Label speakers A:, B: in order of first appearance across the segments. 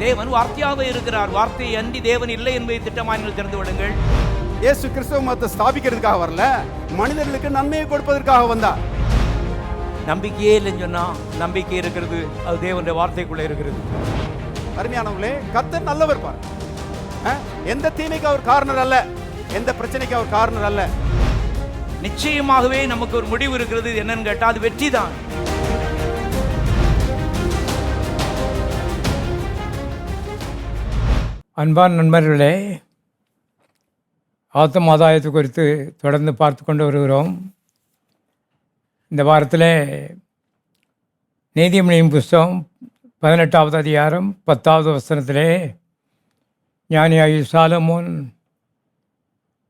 A: தேவன் வார்த்தையாகவே இருக்கிறார். வார்த்தையை அன்றி தேவன் இல்லை என்பதை திட்டமாய் திறந்து விடுங்கள்.
B: இயேசு கிறிஸ்தவ மதத்தை ஸ்தாபிக்கிறதுக்காக வரல, மனிதர்களுக்கு நன்மையை கொடுப்பதற்காக வந்தார்.
A: நம்பிக்கையே இல்லைன்னு சொன்னா நம்பிக்கை இருக்கிறது, அது தேவனுடைய வார்த்தைக்குள்ள இருக்கிறது.
B: அருமையானவர்களே, கர்த்தர் நல்லவர் பார். எந்த தீமைக்கு அவர் காரணர் அல்ல, எந்த பிரச்சனைக்கு அவர் காரணர் அல்ல.
A: நிச்சயமாகவே நமக்கு ஒரு முடிவு இருக்கிறது. என்னன்னு கேட்டா அது வெற்றி தான்.
C: அன்பான நண்பர்களே, ஆத்தும ஆதாயத்தை குறித்து தொடர்ந்து பார்த்து கொண்டு வருகிறோம். இந்த வாரத்தில் நீதிமொழியின் புஸ்தகம் 18வது அதிகாரம் 10வது வசனத்திலே ஞானியாகி சாலமோன்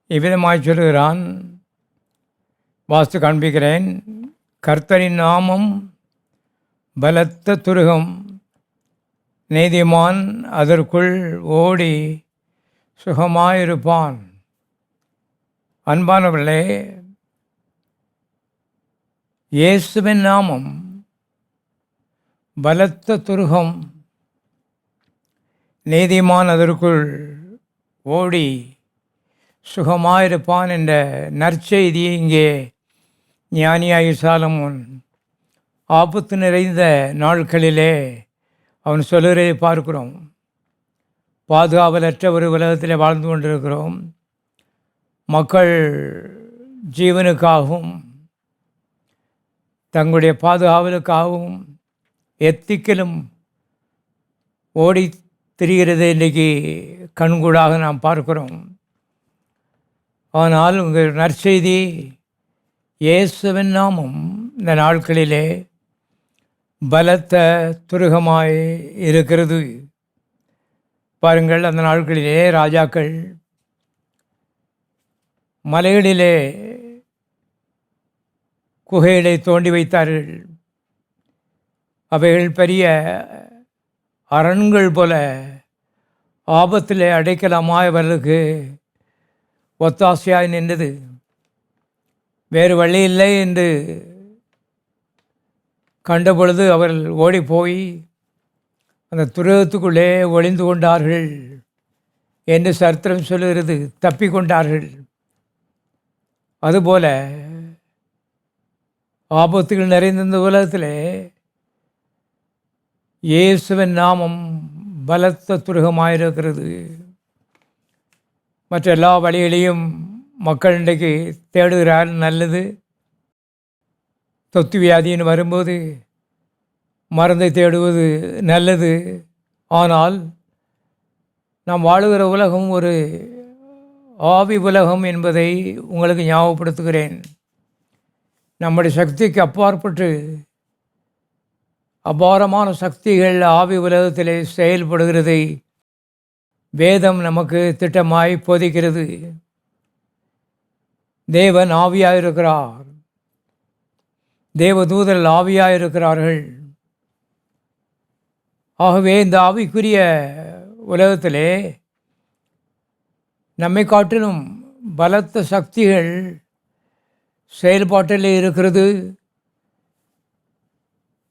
C: இவ்விதமாய் சொல்கிறான். வாஸ்து காண்பிக்கிறேன். கர்த்தரின் நாமம் பலத்த துருகம், நீதிமான் அதற்குள் ஓடி சுகமாயிருப்பான். அன்பானவர்களே, இயேசுவின் நாமம் பலத்த துருகம், நீதிமான் அதற்குள் ஓடி சுகமாயிருப்பான் என்ற நற்செய்தியை இங்கே ஞானியாகி சாலமோன் ஆபத்து நிறைந்த நாட்களிலே அவன் சொல்லுறதை பார்க்கிறோம். பாதுகாவலற்ற ஒரு உலகத்தில் வாழ்ந்து கொண்டிருக்கிறோம். மக்கள் ஜீவனுக்காகவும் தங்களுடைய பாதுகாவலுக்காகவும் எத்திக்கிலும் ஓடி திரிகிறதை இன்றைக்கி கண்கூடாக நாம் பார்க்கிறோம். ஆனால் உங்கள் நற்செய்தி இயேசுவின் நாமம் இந்த நாட்களிலே பலத்த துருகமாய் இருக்கிறது. பாருங்கள், அந்த நாட்களிலே ராஜாக்கள் மலைகளிலே குகைகளை தோண்டி வைத்தார்கள். அவைகள் பெரிய அரண்கள் போல ஆபத்திலே அடைக்கலமாயவர்களுக்கு ஒத்தாசையாய் நின்றது. வேறு வழி இல்லை என்று கண்டபொழுது அவர்கள் ஓடிப்போய் அந்த துருகத்துக்குள்ளே ஒளிந்து கொண்டார்கள் என்று சரித்திரம் சொல்லுகிறது. தப்பிக்கொண்டார்கள். அதுபோல ஆபத்துகள் நிறைந்த இந்த உலகத்திலே இயேசுவின் நாமம் பலத்த துருகமாயிருக்கிறது. மற்ற எல்லா வழிகளையும் மக்கள் இன்றைக்கு தேடுகிறார். நல்லது. தொத்து வியாதின்னு வரும்போது மருந்தை தேடுவது நல்லது. ஆனால் நாம் வாழுகிற உலகம் ஒரு ஆவி உலகம் என்பதை உங்களுக்கு ஞாபகப்படுத்துகிறேன். நம்முடைய சக்திக்கு அப்பாற்பட்டு அபாரமான சக்திகள் ஆவி உலகத்திலே செயல்படுகிறதை வேதம் நமக்கு திட்டமாய் போதிக்கிறது. தேவன் ஆவியாயிருக்கிறார். தேவதூதர்கள் ஆவியாயிருக்கிறார்கள். ஆகவே இந்த ஆவிக்குரிய உலகத்திலே நம்மை காட்டிலும் பலத்த சக்திகள் செயல்பாட்டில் இருக்கிறது.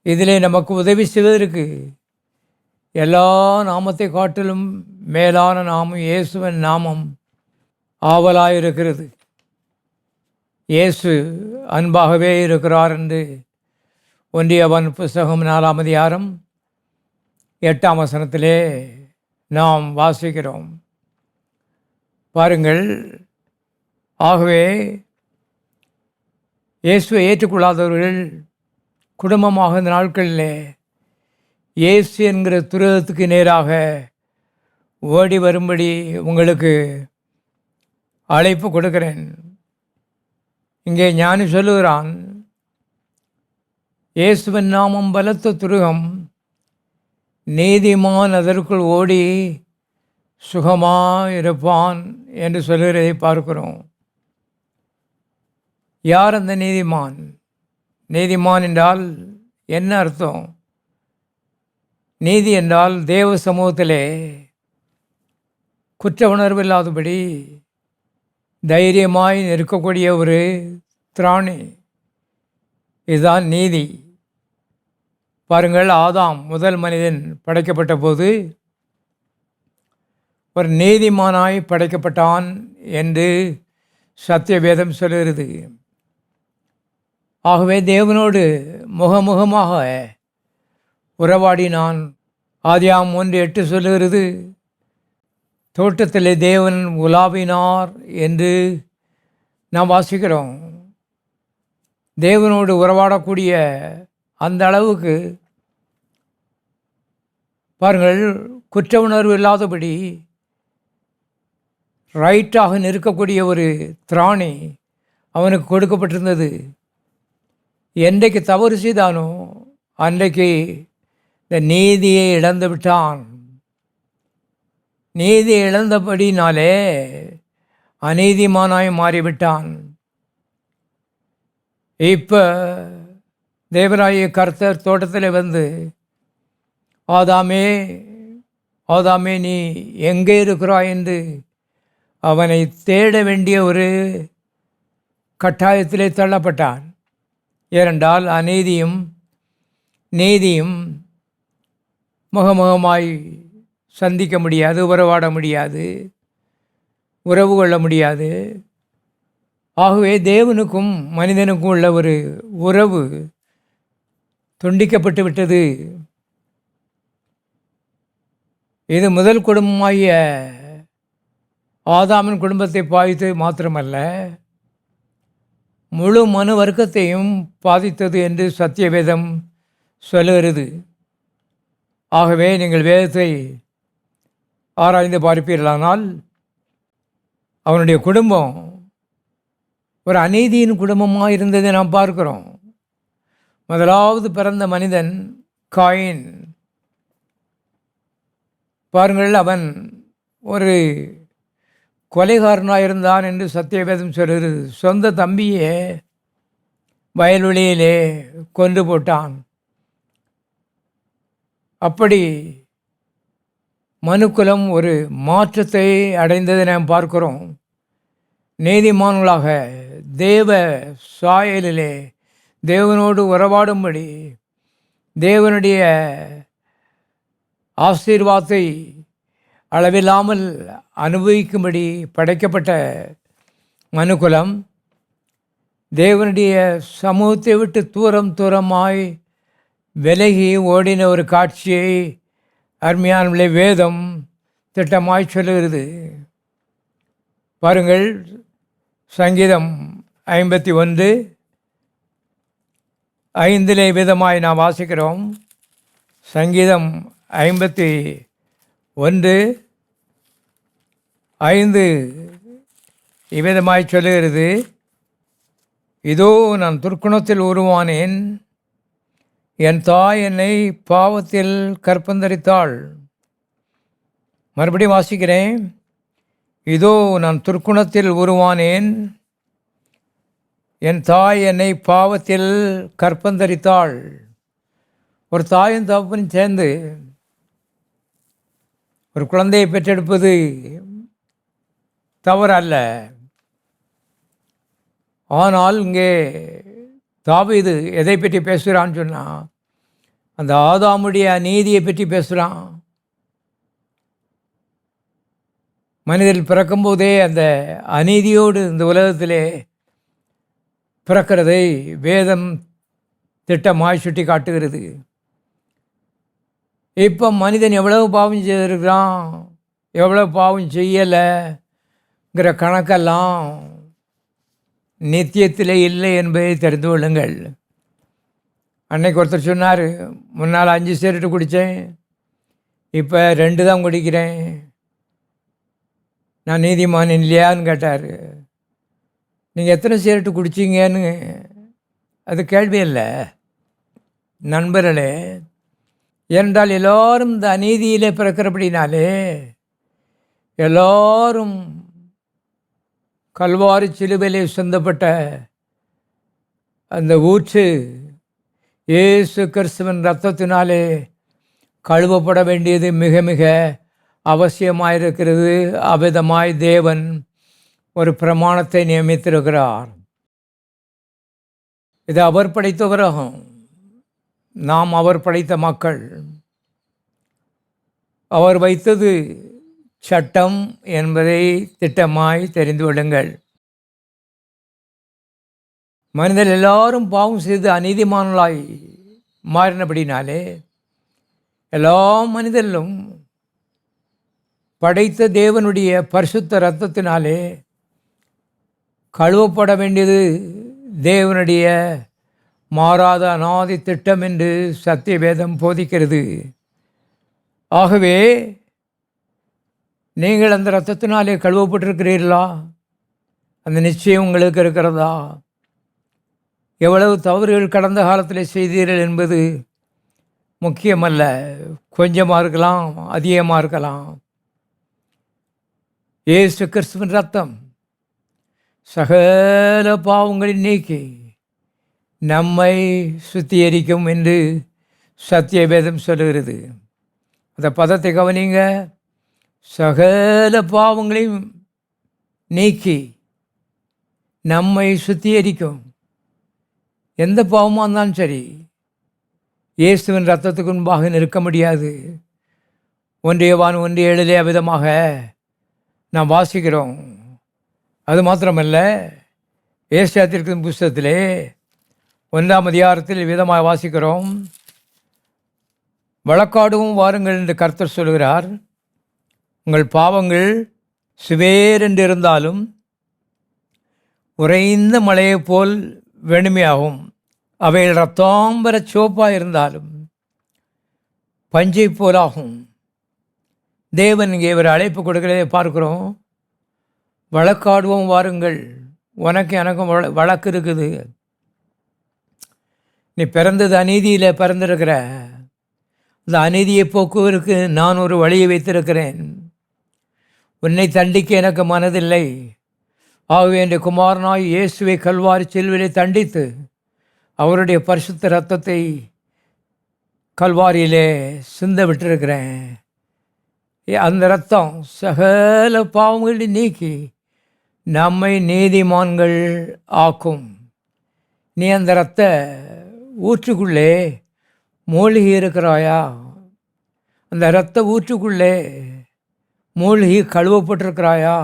C: இதிலே நமக்கு உதவி செய்வதற்கு எல்லா நாமத்தை காட்டிலும் மேலான நாமம் இயேசுவின் நாமம் ஆவலாயிருக்கிறது. இயேசு அன்பாகவே இருக்கிறார் என்று ஒன்றியவன் புஸ்தகம் 4ஆம் அதிகாரம் 8ஆம் வசனத்திலே நாம் வாசிக்கிறோம். பாருங்கள், ஆகவே இயேசுவை ஏற்றுக்கொள்ளாதவர்கள் குடும்பமாக இந்த நாட்களில் இயேசு என்கிற துருகத்துக்கு நேராக ஓடி வரும்படி உங்களுக்கு அழைப்பு கொடுக்கிறேன். இங்கே ஞானி சொல்லுகிறான், இயேசுவின் நாமம் பலத்த துருகம், நீதிமான் அதற்குள் ஓடி சுகமாயிருப்பான் என்று சொல்லுகிறதை பார்க்கிறோம். யார் அந்த நீதிமான்? நீதிமான் என்றால் என்ன அர்த்தம்? நீதி என்றால் தேவ சமூகத்திலே குற்ற உணர்வு இல்லாதபடி தைரியமாய் நிற்கக்கூடிய ஒரு திராணி. இதுதான் நீதி. பாருங்கள், ஆதாம் முதல் மனிதன் படைக்கப்பட்ட போது ஒரு நீதிமானாய் படைக்கப்பட்டான் என்று சத்தியவேதம் சொல்கிறது. ஆகவே தேவனோடு முகமுகமாக உறவாடினான். ஆதியாகமம் 1:8 சொல்லுகிறது, தோட்டத்திலே தேவன் உலாவினார் என்று நாம் வாசிக்கிறோம். தேவனோடு உறவாடக்கூடிய அந்த அளவுக்கு பாருங்கள், குற்ற உணர்வு இல்லாதபடி ரைட்டாக நிற்கக்கூடிய ஒரு திராணி அவனுக்கு கொடுக்கப்பட்டிருந்தது. என்றைக்கு தவறு செய்தானோ அன்றைக்கு இந்த நீதியை இழந்து விட்டான். நீதியை இழந்தபடினாலே அநீதிமானாய் மாறிவிட்டான். இப்போ தேவராய கர்த்தர் தோட்டத்தில் வந்து, ஆதாமே ஆதாமே நீ எங்கே இருக்கிறாய் என்று அவனை தேட வேண்டிய ஒரு கட்டாயத்திலே தள்ளப்பட்டான். ஏனென்றால் அநீதியும் நீதியும் முகமுகமாய் சந்திக்க முடியாது, உறவாட முடியாது, உறவு கொள்ள முடியாது. ஆகவே தேவனுக்கும் மனிதனுக்கும் உள்ள ஒரு உறவு துண்டிக்கப்பட்டு விட்டது. இது முதல் குடும்பமாகிய ஆதாமின் குடும்பத்தை பாதித்தது மாத்திரமல்ல, முழு மனு வர்க்கத்தையும் பாதித்தது என்று சத்தியவேதம் சொல்லுகிறது. ஆகவே நீங்கள் வேதத்தை ஆராய்ந்து பார்ப்பீர்களானால் அவனுடைய குடும்பம் ஒரு அநீதியின் குடும்பமாக இருந்ததை நாம் பார்க்கிறோம். முதலாவது பிறந்த மனிதன் காயின். பாருங்கள், அவன் ஒரு கொலைகாரனாக இருந்தான் என்று சத்தியவேதம் சொல்கிறது. சொந்த தம்பியே வயல்வெளியிலே கொன்று போட்டான். அப்படி மனுக்குலம் ஒரு மாற்றத்தை அடைந்ததை நாம் பார்க்கிறோம். நீதிமான்களாக தேவ சாயலிலே தேவனோடு உறவாடும்படி தேவனுடைய ஆசீர்வாதத்தை அளவில்லாமல் அனுபவிக்கும்படி படைக்கப்பட்ட மனுக்குலம் தேவனுடைய சமூகத்தை விட்டு தூரமாய் விலகி ஓடின ஒரு காட்சியை அருமையான வேதம் திட்டமாய் சொல்லுகிறது. பாருங்கள், சங்கீதம் 51:5 விதமாய் நாம் வாசிக்கிறோம். சங்கீதம் 51:5 இவ்விதமாய் சொல்லுகிறது, இதோ நான் துர்க்குணத்தில் உருவானேன், என் தாய் என்னை பாவத்தில் கற்பந்தரித்தாள். மறுபடியும் வாசிக்கிறேன், இதோ நான் துர்க்குணத்தில் உருவானேன், என் தாய் என்னை பாவத்தில் கற்பந்தரித்தாள். ஒரு தாயும் தகப்பனும் சேர்ந்து ஒரு குழந்தையை பெற்றெடுப்பது தவறு அல்ல. ஆனால் இங்கே தாவீது எதை பற்றி பேசுகிறான்னு சொன்னால், அந்த ஆதாமுடைய நீதியை பற்றி பேசுகிறான். மனிதர்கள் பிறக்கும்போதே அந்த அநீதியோடு இந்த உலகத்திலே பிறக்கிறதை வேதம் திட்டமாய் சுட்டி காட்டுகிறது. இப்போ மனிதன் எவ்வளவு பாவம் செய்திருக்கிறான், எவ்வளவு பாவம் செய்யலைங்கிற கணக்கெல்லாம் நித்தியத்திலே இல்லை என்பதை தெரிந்து கொள்ளுங்கள். அன்னைக்கு ஒருத்தர் சொன்னார், முன்னால் 5 சிகரெட்டு குடித்தேன், இப்போ 2 தான் குடிக்கிறேன், நான் நீதிமான் இல்லையான்னு கேட்டார். நீங்கள் எத்தனை சிகரெட்டு குடிச்சிங்கன்னு அது கேள்வி இல்லை நண்பர்களே. ஏனென்றால் எல்லோரும் இந்த அநீதியிலே பிறக்கிறபடினாலே எல்லோரும் கல்வாரி சிலுவையிலே சிந்தப்பட்ட அந்த ஊற்று இயேசு கிறிஸ்துவின் இரத்தத்தினாலே கழுவப்பட வேண்டியது மிக மிக அவசியமாயிருக்கிறது. அவ்விதமாய் தேவன் ஒரு பிரமாணத்தை நியமித்திருக்கிறார். இது அவர் படைத்த உலகம், நாம் அவர் படைத்த மக்கள். அவர் வைத்தது சட்டம் என்பதை திட்டமாய் தெரிந்து கொள்ளுங்கள். மனிதர் எல்லாரும் பாவம் செய்து அநீதிமான்களாய் மாறினபடினாலே எல்லா மனிதர்களும் படைத்த தேவனுடைய பரிசுத்த இரத்தத்தினாலே கழுவப்பட வேண்டியது தேவனுடைய மாறாத அநாதி திட்டம் என்று சத்திய வேதம் போதிக்கிறது. ஆகவே நீங்கள் அந்த இரத்தத்தினாலே கழுவப்பட்டிருக்கிறீர்களா? அந்த நிச்சயம் உங்களுக்கு இருக்கிறதா? எவ்வளவு தவறுகள் கடந்த காலத்தில் செய்தீர்கள் என்பது முக்கியமல்ல. கொஞ்சமாக இருக்கலாம், அதிகமாக இருக்கலாம். இயேசு கிறிஸ்துவின் ரத்தம் சகல பாவங்களை நீக்கி நம்மை சுத்திகரிக்கும் என்று சத்திய வேதம் சொல்லுகிறது. அந்த பதத்தை கவனிங்க. சகல பாவங்களையும் நீக்கி நம்மை சுத்திகரிக்கும். எந்த பாவமாக இருந்தாலும் சரி, இயேசுவின் ரத்தத்துக்கு முன்பாக நிற்க முடியாது. 1 யோவான் 1:7 அவ்விதமாக நாம் வாசிக்கிறோம். அது மாத்திரமல்ல, ஏசாயா தீர்க்கதரிசியின் புஸ்தகத்திலே 1ஆம் அதிகாரத்தில் விதமாக வாசிக்கிறோம். வழக்காடுவும் வாருங்கள் என்று கர்த்தர் சொல்கிறார். உங்கள் பாவங்கள் சிவேரென்று இருந்தாலும் உறைந்த மழையைப் போல் வெண்மையாகும். அவைகள் இரத்தாம்பர சோப்பாக இருந்தாலும் பஞ்சை போலாகும். தேவன் இங்கே ஒரு அழைப்பு கொடுக்கிறதை பார்க்குறோம். வழக்காடுவோம் வாருங்கள். உனக்கு எனக்கும் வழக்கு இருக்குது. நீ பிறந்தது அநீதியில் பிறந்திருக்கிற. இந்த அநீதியை போக்குவதற்கு நான் ஒரு வழியை வைத்திருக்கிறேன். உன்னை தண்டிக்க எனக்கு மனதில்லை. ஆகவே என்ற குமாரனாய் இயேசுவை கல்வாரி சிலுவையிலே தண்டித்து அவருடைய பரிசுத்த இரத்தத்தை கல்வாரியிலே சிந்த விட்டிருக்கிறேன். அந்த இரத்தம் சகல பாவங்களை நீக்கி நம்மை நீதிமான்கள் ஆக்கும். நீ அந்த இரத்த ஊற்றுக்குள்ளே மூழ்கி இருக்கிறாயா? அந்த இரத்த ஊற்றுக்குள்ளே மூழ்கி கழுவப்பட்டிருக்கிறாயா?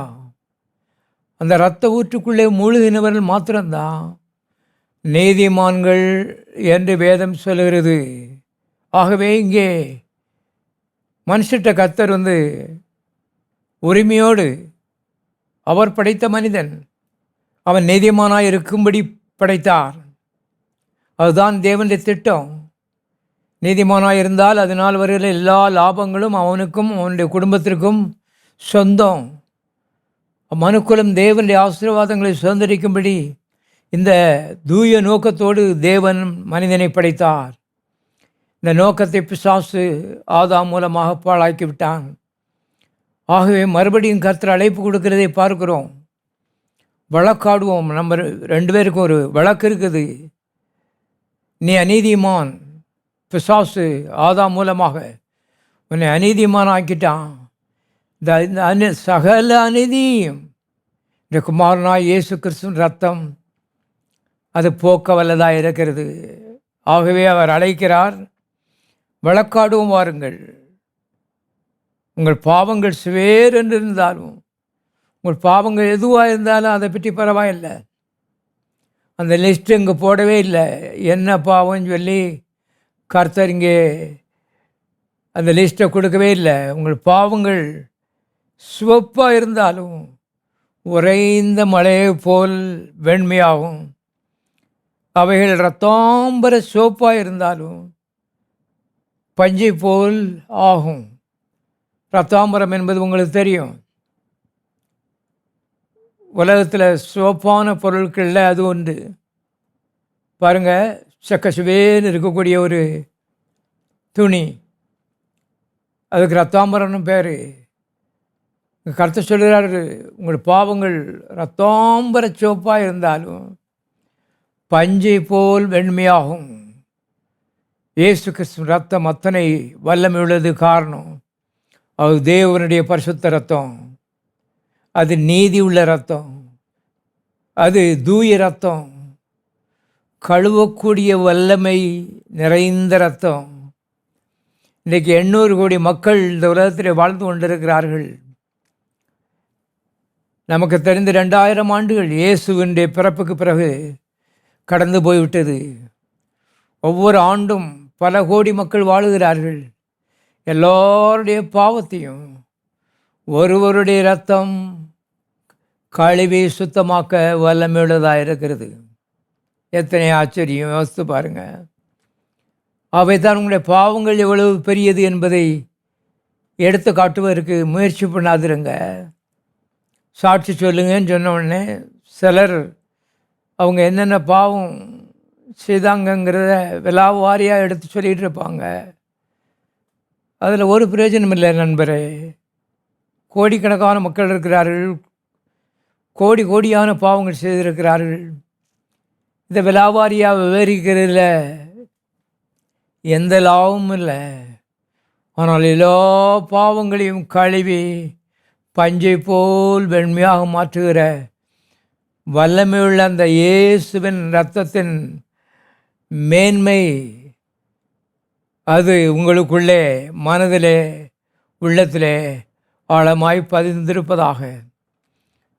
C: அந்த இரத்த ஊற்றுக்குள்ளே மூழ்கினவர்கள் மாத்திரம்தான் நீதிமான்கள் என்று வேதம் சொல்கிறது. ஆகவே இங்கே மனுஷட்ட கர்த்தர் உரிமையோடு அவர் படைத்த மனிதன் அவன் நீதிமானாய் இருக்கும்படி படைத்தார். அதுதான் தேவனுடைய திட்டம். நீதிமானாய் இருந்தால் அதனால் வருகிற எல்லா லாபங்களும் அவனுக்கும் அவனுடைய குடும்பத்திற்கும் சொந்தம். மனுக்குலம் தேவனுடைய ஆசீர்வாதங்களை சுதந்திரிக்கும்படி இந்த தூய நோக்கத்தோடு தேவன் மனிதனை படைத்தார். இந்த நோக்கத்தை பிசாசு ஆதாம் மூலமாக பாழாக்கி விட்டான். ஆகவே மறுபடியும் கர்த்தர் அழைப்பு கொடுக்கிறதை பார்க்கிறோம். வழக்காடுவோம். நம்ம 2 பேருக்கும் ஒரு வழக்கு இருக்குது. நீ அநீதிமான். பிசாசு ஆதாம் மூலமாக உன்னை அநீதிமான் ஆக்கிட்டான். இந்த சகல அநீதியும் இந்த குமாரனாய் இயேசு கிறிஸ்துவின் ரத்தம் அது போக்க வல்லதாக இருக்கிறது. ஆகவே அவர் அழைக்கிறார், வழக்காடுவோம் வாருங்கள். உங்கள் பாவங்கள் சிவேர் என்று இருந்தாலும், உங்கள் பாவங்கள் எதுவாக இருந்தாலும் அதை பற்றி பரவாயில்லை. அந்த லிஸ்ட்டு இங்கே போடவே இல்லை. என்ன பாவம்னு சொல்லி கர்த்தர் இங்கே அந்த லிஸ்ட்டை கொடுக்கவே இல்லை. உங்கள் பாவங்கள் சிவப்பாக இருந்தாலும் உறைந்த மழையை போல் வெண்மையாகும். அவைகள் இரத்தாம்பர சோப்பாக இருந்தாலும் பஞ்சை போல் ஆகும். இரத்தாம்பரம் என்பது உங்களுக்கு தெரியும். உலகத்தில் சிவப்பான பொருட்களில் அது ஒன்று. பாருங்கள், சக்கசுவேன்னு இருக்கக்கூடிய ஒரு துணி, அதுக்கு இரத்தாம்பரம்னு பேர். கர்த்தர் சொல்கிறார், உங்கள் பாவங்கள் இரத்தாம்பர சோப்பாக இருந்தாலும் பஞ்சை போல் வெண்மையாகும். இயேசு கிறிஸ்து ரத்தம் அத்தனை வல்லமை உள்ளது. காரணம், அது தேவனுடைய பரிசுத்த ரத்தம். அது நீதி உள்ள ரத்தம். அது தூய ரத்தம். கழுவக்கூடிய வல்லமை நிறைந்த ரத்தம். இன்றைக்கு 800 கோடி மக்கள் இந்த உலகத்தில் வாழ்ந்து கொண்டிருக்கிறார்கள். நமக்கு தெரிந்து 2000 ஆண்டுகள் இயேசுவினுடைய பிறப்புக்கு பிறகு கடந்து போய்விட்டது. ஒவ்வொரு ஆண்டும் பல கோடி மக்கள் வாழுகிறார்கள். எல்லோருடைய பாவத்தையும் ஒருவருடைய இரத்தம் கழுவி சுத்தமாக்க வல்லமையுள்ளதாக இருக்கிறது. எத்தனை ஆச்சரியம்! யோசித்து பாருங்கள். அவைதான் உங்களுடைய பாவங்கள் எவ்வளவு பெரியது என்பதை எடுத்து காட்டுவதற்கு முயற்சி பண்ணாதிருங்க. சாட்சி சொல்லுங்கன்னு சொன்ன உடனே சிலர் அவங்க என்னென்ன பாவம் செய்தாங்கங்கிறத விலாவாரியாக எடுத்து சொல்லிகிட்டு இருப்பாங்க. அதில் ஒரு பிரயோஜனம் இல்லை நண்பரே. கோடிக்கணக்கான மக்கள் இருக்கிறார்கள், கோடி கோடியான பாவங்கள் செய்திருக்கிறார்கள். இந்த விலாவாரியாக விவரிக்கிறதுல எந்த லாபமும் இல்லை. ஆனால் எல்லா பாவங்களையும் கழுவி பஞ்சை போல் வெண்மையாக மாற்றுகிற வல்லமையுள்ள அந்த இயேசுவின் இரத்தத்தின் மேன்மை அது உங்களுக்குள்ளே, மனதிலே, உள்ளத்திலே ஆழமாய் பதிந்திருப்பதாக.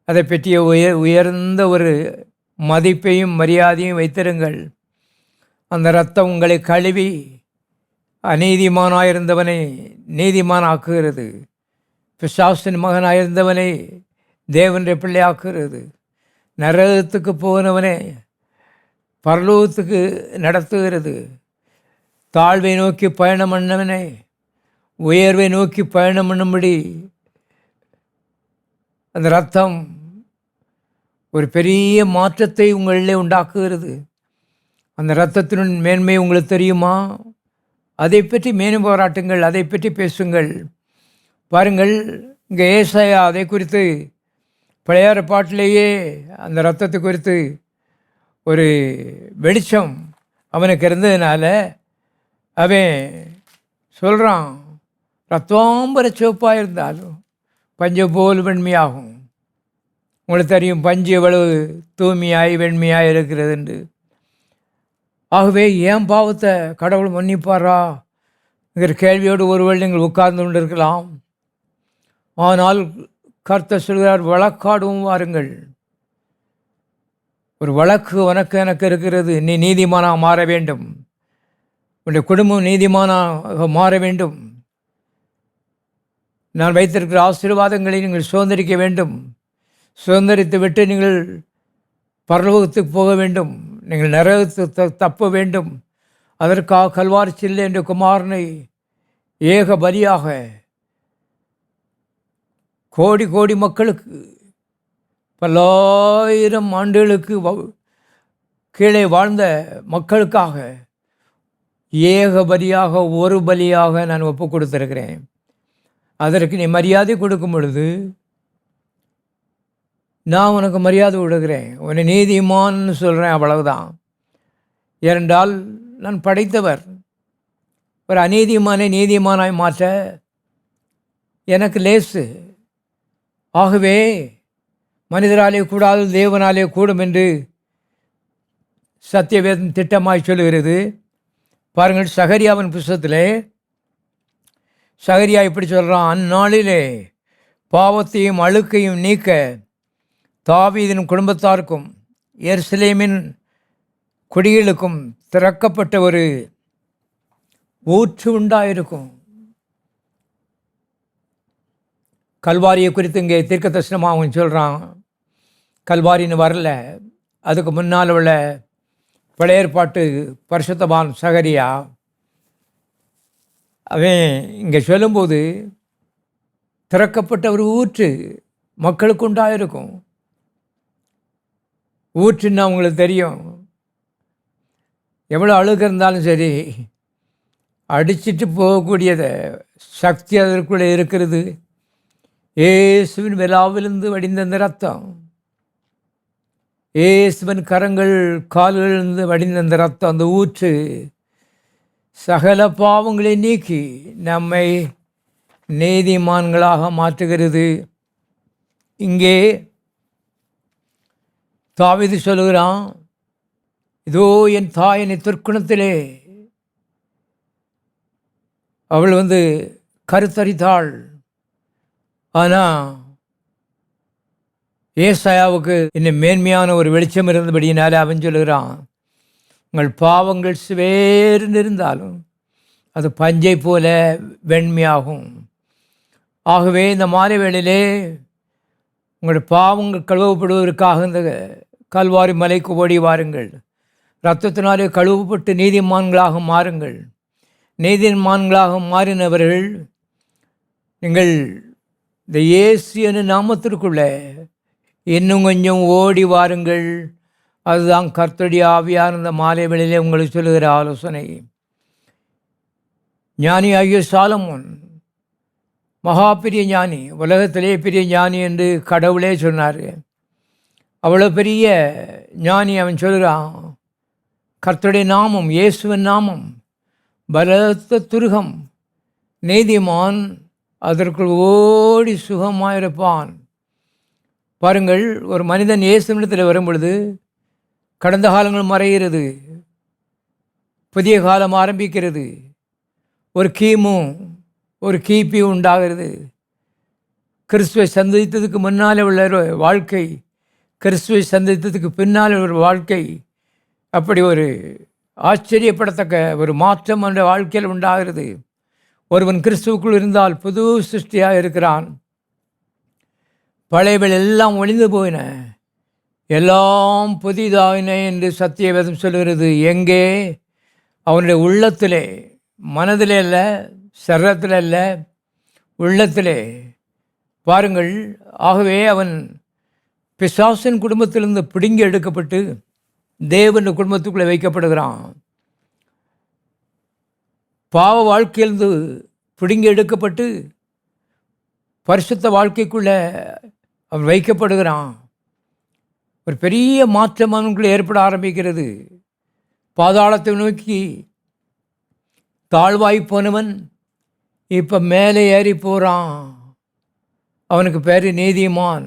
C: அதை பற்றிய உயர்ந்த ஒரு மதிப்பையும் மரியாதையும் வைத்திருங்கள். அந்த இரத்தம் உங்களை கழுவி அநீதிமானாயிருந்தவனை நீதிமானாக்குகிறது. பிசாசின் மகனாயிருந்தவனை தேவனுடைய பிள்ளையாக்குகிறது. நரகத்துக்கு போனவனை பரலோகத்துக்கு நடத்துகிறது. தாழ்வை நோக்கி பயணம் பண்ணவனை உயர்வை நோக்கி பயணம் பண்ணும்படி அந்த இரத்தம் ஒரு பெரிய மாற்றத்தை உங்களிலே உண்டாக்குகிறது. அந்த இரத்தத்தின் மேன்மை உங்களுக்கு தெரியுமா? அதை பற்றி மேனு பாராட்டுங்கள், அதை பற்றி பேசுங்கள். பாருங்கள், இங்கே ஏசாயா அதை குறித்து பழைய ஏற்பாட்டிலேயே அந்த இரத்தத்தை குறித்து ஒரு வெளிச்சம் அவனுக்கு இருந்ததுனால அவன் சொல்கிறான், ரத்தாம்பர சிவப்பாக இருந்தாலும் பஞ்சு போல் வெண்மையாகும். உங்களுக்கு தெரியும் பஞ்சு எவ்வளவு தூய்மையாய் வெண்மையாக இருக்கிறது என்று. ஆகவே ஏன் பாவத்தை கடவுள் மன்னிப்பாரா என்கிற கேள்வியோடு ஒருவேளை நீங்கள் உட்கார்ந்து கொண்டிருக்கலாம். ஆனால் கர்த்தர் சொல்கிறார், வழக்காடும் வாருங்கள். ஒரு வழக்கு உனக்கு எனக்கு இருக்கிறது. நீ நீதிமானாக மாற வேண்டும். உன்னுடைய குடும்பம் நீதிமானாக மாற வேண்டும். நான் வைத்திருக்கிற ஆசீர்வாதங்களை நீங்கள் சுதந்திரிக்க வேண்டும். சுதந்திரித்து விட்டு நீங்கள் பரலோகத்துக்கு போக வேண்டும். நீங்கள் நரகத்துக்கு தப்ப வேண்டும். அதற்காக கல்வாரி சில்லை என்ற குமாரனை ஏக பலியாக கோடி கோடி மக்களுக்கு, பல்லாயிரம் ஆண்டுகளுக்கு கீழே வாழ்ந்த மக்களுக்காக ஏக பலியாக, ஒரு பலியாக நான் ஒப்பு கொடுத்துருக்கிறேன். அதற்கு நீ மரியாதை கொடுக்கும் பொழுது நான் உனக்கு மரியாதை கொடுக்குறேன். உன்னை நீதிமான்னு சொல்கிறேன், அவ்வளவுதான். ஏனென்றால் நான் படைத்தவர். ஒரு அநீதிமானை நீதிமானாய் மாற்ற எனக்கு லேசு. ஆகவே மனிதராலே கூடாது, தேவனாலே கூடும் என்று சத்தியவேதம் திட்டமாய் சொல்லுகிறது. பாருங்கள், சகரியாவின் புஸ்தகத்திலே சகரியா இப்படி சொல்கிறான், அந்நாளிலே பாவத்தையும் அழுக்கையும் நீக்க தாவீதின் குடும்பத்தாருக்கும் எருசலேமின் குடிகளுக்கும் திறக்கப்பட்ட ஒரு ஊற்று உண்டாயிருக்கும். கல்வாரியை குறித்து இங்கே தீர்க்க தரிசனமாக அவன் சொல்கிறான். கல்வாரின்னு வரல, அதுக்கு முன்னால் உள்ள பழைய ஏற்பாட்டு பரிசுத்தவான் சகரியா அவன் இங்கே சொல்லும்போது திறக்கப்பட்ட ஒரு ஊற்று மக்களுக்கு உண்டாயிருக்கும். ஊற்றுன்னா அவங்களுக்கு தெரியும். எவ்வளோ அழுக இருந்தாலும் சரி, அடிச்சிட்டு போகக்கூடியத சக்தி அதற்குள்ளே இருக்கிறது. இயேசுவின் விலாவிலிருந்து வடிந்த அந்த ரத்தம், இயேசுவின் கரங்கள் கால்களிலிருந்து வடிந்த அந்த ரத்தம், அந்த ஊற்று சகல பாவங்களை நீக்கி நம்மை நீதிமான்களாக மாற்றுகிறது. இங்கே தாவீது சொல்லுகிறான், இதோ என் தாயினை துர்க்குணத்திலே அவள் கருத்தரித்தாள். ஆனால் ஏசாயாவுக்கு இன்னும் மேன்மையான ஒரு வெளிச்சம் இருந்தபடியினால அவன் சொல்லுகிறான், உங்கள் பாவங்கள் சிவேர்ந்து இருந்தாலும் அது பஞ்சை போல வெண்மையாகும். ஆகவே இந்த மாலை வேளையிலே உங்களுடைய பாவங்கள் கழுவப்படுவதற்காக இந்த கல்வாரி மலைக்கு ஓடி வாருங்கள். இரத்தத்தினாலே கழுவப்பட்டு நீதிமான்களாக மாறுங்கள். நீதிமான்களாக மாறினவர்கள் நீங்கள் இந்த இயேசு என்னும் நாமத்திற்குள்ளே இன்னும் கொஞ்சம் ஓடி வாருங்கள். அதுதான் கர்த்தருடைய ஆவியார் இந்த மாலை வேளையிலே உங்களுக்கு சொல்லுகிற ஆலோசனை. ஞானி ஆகிய சாலமோன் மகா பெரிய ஞானி, உலகத்திலே பெரிய ஞானி என்று கடவுளே சொன்னார். அவ்வளோ பெரிய ஞானி அவன் சொல்கிறான், கர்த்தருடைய நாமம், இயேசுவின் நாமம் பலத்த துருகம், நீதிமான் அதற்குள் ஓடி சுகமாயிருப்பான். பாருங்கள், ஒரு மனிதன் இயேசுவிடத்தில் வரும் பொழுது கடந்த காலங்கள் மறைகிறது, புதிய காலம் ஆரம்பிக்கிறது. ஒரு கிமு ஒரு கிபி உண்டாகிறது. கிறிஸ்துவை சந்தித்ததுக்கு முன்னால் உள்ள வாழ்க்கை, கிறிஸ்துவை சந்தித்ததுக்கு பின்னால் ஒரு வாழ்க்கை, அப்படி ஒரு ஆச்சரியப்படத்தக்க ஒரு மாற்றம் அந்த வாழ்க்கையில் உண்டாகிறது. ஒருவன் கிறிஸ்துவுக்குள் இருந்தால் புது சிருஷ்டியாக இருக்கிறான். பழையவள் எல்லாம் ஒளிந்து போயின, எல்லாம் புதிதாயின என்று சத்தியவேதம் சொல்கிறது. எங்கே? அவனுடைய உள்ளத்திலே, மனதிலே அல்ல, சரீரத்தில் அல்ல, உள்ளத்திலே. பாருங்கள், ஆகவே அவன் பிசாசின் குடும்பத்திலிருந்து பிடுங்கி எடுக்கப்பட்டு தேவன் குடும்பத்துக்குள்ளே வைக்கப்படுகிறான். பாவ வாழ்க்கையிலிருந்து பிடுங்கி எடுக்கப்பட்டு பரிசுத்த வாழ்க்கைக்குள்ளே அவன் வைக்கப்படுகிறான். ஒரு பெரிய மாற்றம் அவனுக்குள்ளே ஏற்பட ஆரம்பிக்கிறது. பாதாளத்தை நோக்கி தாழ்வாய் போனவன் இப்போ மேலே ஏறி போகிறான். அவனுக்கு பேர் நீதிமான்.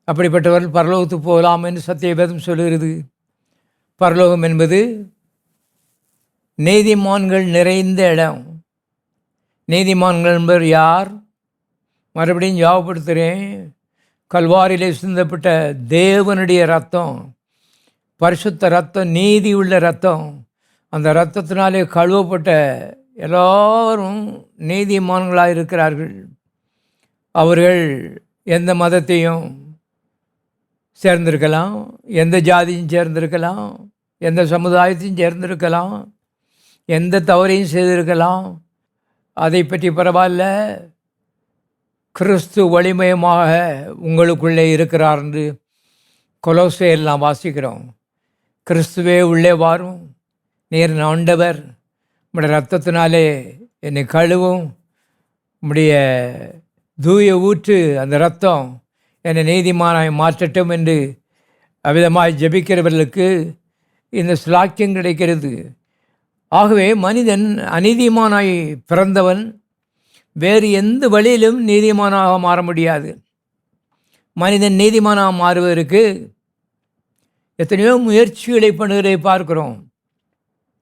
C: அப்படிப்பட்டவர்கள் பரலோகத்துக்கு போகலாம் என்று சத்தியவேதம் சொல்லுகிறது. பரலோகம் என்பது நீதிமான்கள் நிறைந்த இடம். நீதிமான்கள் என்பவர் யார்? மறுபடியும் ஞாபகப்படுத்துகிறேன், கல்வாரியிலே சிந்தப்பட்ட தேவனுடைய ரத்தம், பரிசுத்த ரத்தம், நீதி உள்ள ரத்தம். அந்த இரத்தத்தினாலே கழுவப்பட்ட எல்லோரும் நீதிமான்களாக இருக்கிறார்கள். அவர்கள் எந்த மதத்தையும் சேர்ந்திருக்கலாம், எந்த ஜாதியும் சேர்ந்திருக்கலாம், எந்த சமுதாயத்தையும் சேர்ந்திருக்கலாம், எந்த தவறையும் செய்திருக்கலாம். அதை பற்றி பரவாயில்ல. கிறிஸ்து வலிமயமாக உங்களுக்குள்ளே இருக்கிறார் என்று கொலோசையில் நாம் வாசிக்கிறோம். கிறிஸ்துவே உள்ளே வாரும், நீர் ஆண்டவர், உம்முடைய இரத்தத்தினாலே என்னை கழுவும், உம்முடைய தூய ஊற்று அந்த இரத்தம் என்னை நீதிமானாய் மாற்றட்டும் என்று அவ்விதமாய் ஜெபிக்கிறவர்களுக்கு இந்த ஸ்லாக்கியம் கிடைக்கிறது. ஆகவே மனிதன் அநீதிமானாய் பிறந்தவன் வேறு எந்த வழியிலும் நீதிமானாக மாற முடியாது. மனிதன் நீதிமானாக மாறுவதற்கு எத்தனையோ முயற்சிகளை பண்ணுவதை பார்க்கிறோம்.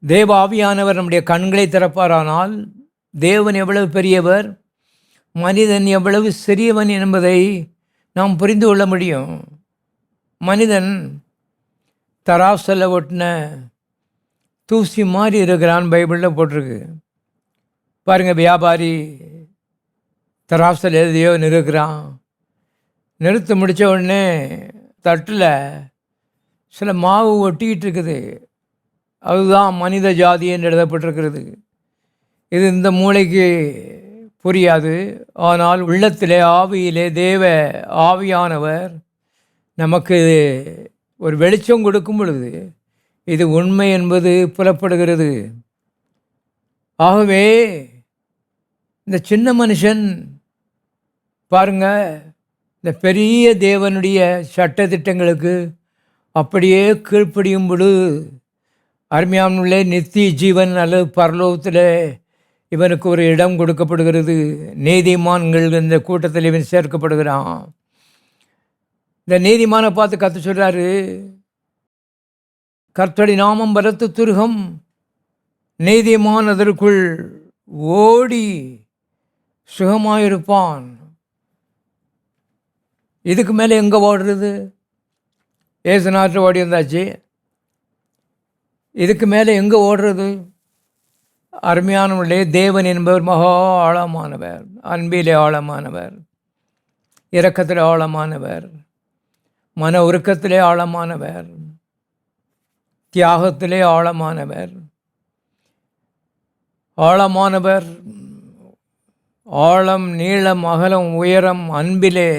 C: தேவ ஆவியானவர் நம்முடைய கண்களை திறப்பாரானால் தேவன் எவ்வளவு பெரியவர், மனிதன் எவ்வளவு சிறியவன் என்பதை நாம் புரிந்து கொள்ள முடியும். மனிதன் தராசில் ஒட்டின தூசி மாதிரி இருக்கிறான், பைபிளில் போட்டிருக்கு. பாருங்கள், வியாபாரி தராசில் எதையோ நிறுக்கிறான். நிறுத்த முடித்த உடனே தட்டில் சில மாவு ஒட்டிக்கிட்டு இருக்குது. அதுதான் மனித ஜாதி என்று எழுதப்பட்டிருக்கிறது. இது இந்த மூளைக்கு புரியாது. ஆனால் உள்ளத்திலே, ஆவியிலே தேவ ஆவியானவர் நமக்கு ஒரு வெளிச்சம் கொடுக்கும் பொழுது இது உண்மை என்பது புலப்படுகிறது. ஆகவே இந்த சின்ன மனுஷன் பாருங்க, இந்த பெரிய தேவனுடைய சட்ட திட்டங்களுக்கு அப்படியே கீழ்ப்படியும் பொழுது அருமையானுள்ளே நித்திய ஜீவன் அல்லது பரலோகத்தில் இவனுக்கு ஒரு இடம் கொடுக்கப்படுகிறது. நீதிமான்கள் இந்த கூட்டத்தில் இவன் சேர்க்கப்படுகிறான். இந்த நீதிமானை பார்த்து கற்று சொல்கிறாரு, கர்த்தருடைய நாமம் பலத்த துருகம், நீதிமான் அதற்குள் ஓடி சுகமாயிருப்பான். இதுக்கு மேலே எங்கே ஓடுறது? ஏசு நாட்டில் ஓடி வந்தாச்சு, இதுக்கு மேலே எங்கே ஓடுறது? அருமையானவர்களே, தேவன் என்பவர் மகா ஆழமானவர், அன்பிலே ஆழமானவர், இரக்கத்திலே ஆழமானவர், மன உருக்கத்திலே ஆழமானவர், தியாகத்திலே ஆழமானவர். ஆழமானவர், ஆழம், நீளம், அகலம், உயரம், அன்பிலே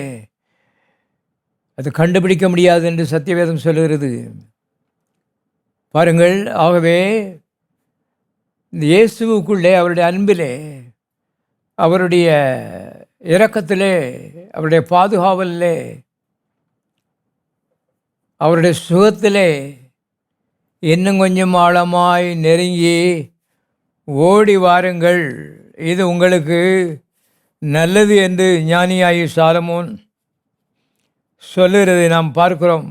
C: அது கண்டுபிடிக்க முடியாது என்று சத்தியவேதம் சொல்லுகிறது. பாருங்கள், ஆகவே இந்த இயேசுவுக்குள்ளே, அவருடைய அன்பிலே, அவருடைய இரக்கத்திலே, அவருடைய பாதுகாவலிலே, அவருடைய சுகத்திலே இன்னும் கொஞ்சம் ஆழமாய் நெருங்கி ஓடி வாருங்கள், இது உங்களுக்கு நல்லது என்று ஞானியாகி சாலமோன் சொல்லுகிறதை நாம் பார்க்கிறோம்.